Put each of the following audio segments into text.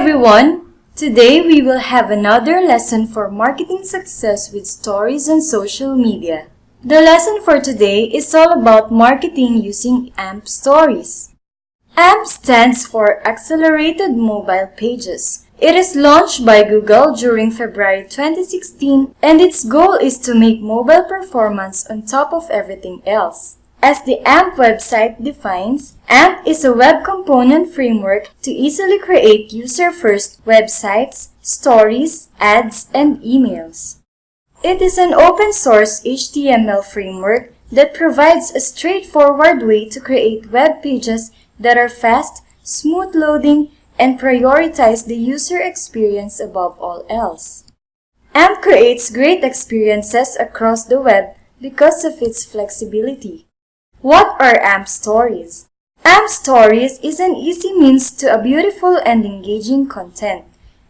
everyone! Today we will have another lesson for marketing success with stories on social media. The lesson for today is all about marketing using AMP stories. AMP stands for Accelerated Mobile Pages. It is launched by Google during February 2016 and its goal is to make mobile performance on top of everything else. As the AMP website defines, AMP is a web component framework to easily create user-first websites, stories, ads, and emails. It is an open-source HTML framework that provides a straightforward way to create web pages that are fast, smooth loading, and prioritize the user experience above all else. AMP creates great experiences across the web because of its flexibility. What are AMP stories? AMP stories is an easy means to a beautiful and engaging content.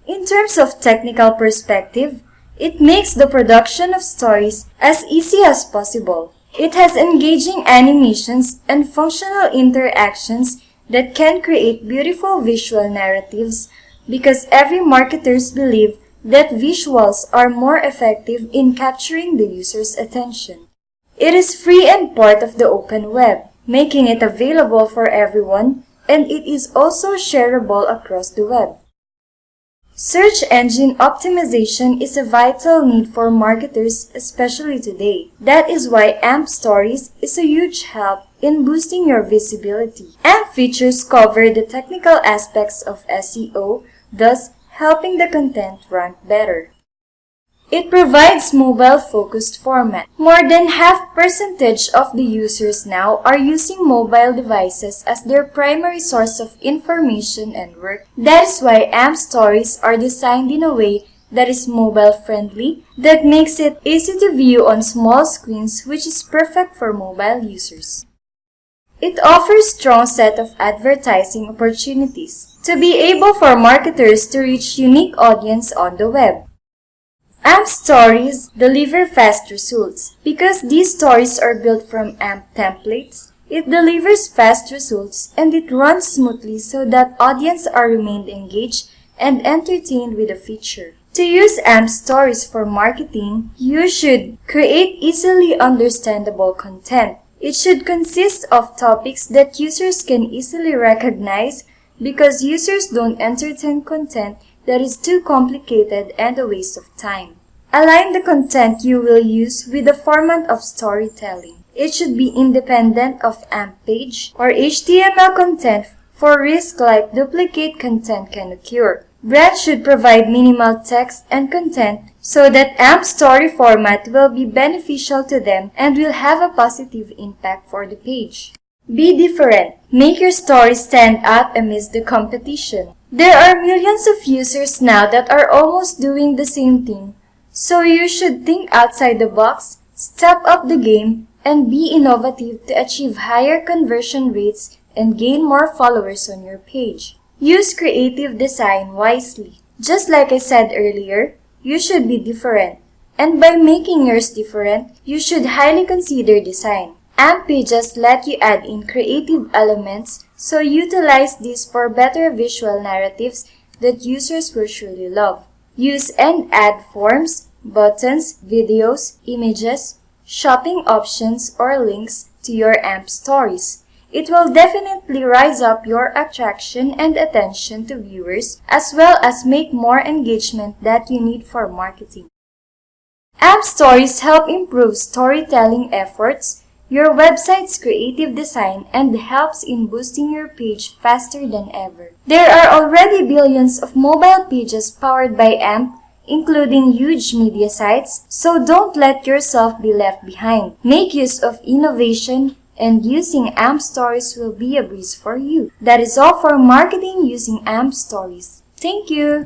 In terms of technical perspective, it makes the production of stories as easy as possible. It has engaging animations and functional interactions that can create beautiful visual narratives because every marketers believe that visuals are more effective in capturing the user's attention. It is free and part of the open web, making it available for everyone, and it is also shareable across the web. Search engine optimization is a vital need for marketers, especially today. That is why AMP Stories is a huge help in boosting your visibility. AMP features cover the technical aspects of SEO, thus helping the content rank better. It provides mobile-focused format. More than half percentage of the users now are using mobile devices as their primary source of information and work. That is why AMP stories are designed in a way that is mobile-friendly, that makes it easy to view on small screens, which is perfect for mobile users. It offers strong set of advertising opportunities to be able for marketers to reach unique audience on the web. AMP stories deliver fast results. Because these stories are built from AMP templates, it delivers fast results and it runs smoothly so that audience are remained engaged and entertained with the feature. To use AMP stories for marketing, you should create easily understandable content. It should consist of topics that users can easily recognize because users don't entertain content that is too complicated and a waste of time. Align the content you will use with the format of storytelling. It should be independent of AMP page or HTML content for risk like duplicate content can occur. Brands should provide minimal text and content so that AMP story format will be beneficial to them and will have a positive impact for the page. Be different. Make your story stand out amidst the competition. There are millions of users now that are almost doing the same thing, so you should think outside the box, step up the game, and be innovative to achieve higher conversion rates and gain more followers on your page. Use creative design wisely. Just like I said earlier, you should be different. And by making yours different, you should highly consider design. AMP pages let you add in creative elements, so utilize these for better visual narratives that users will surely love. Use and add forms, buttons, videos, images, shopping options, or links to your AMP stories. It will definitely rise up your attraction and attention to viewers as well as make more engagement that you need for marketing. AMP stories help improve storytelling efforts, your website's creative design, and helps in boosting your page faster than ever. There are already billions of mobile pages powered by AMP, including huge media sites, so don't let yourself be left behind. Make use of innovation, and using AMP stories will be a breeze for you. That is all for marketing using AMP stories. Thank you!